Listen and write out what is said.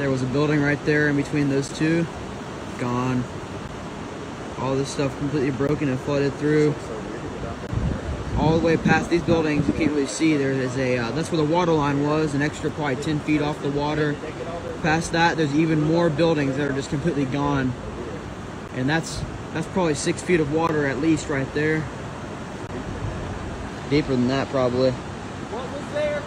There was a building right there in between those two. Gone. All this stuff completely broken and flooded through. All the way past these buildings, you can't really see. There is a, that's where the water line was, an extra probably 10 feet off the water. Past that, there's even more buildings that are just completely gone. And that's probably 6 feet of water at least right there. Deeper than that, probably. What was there?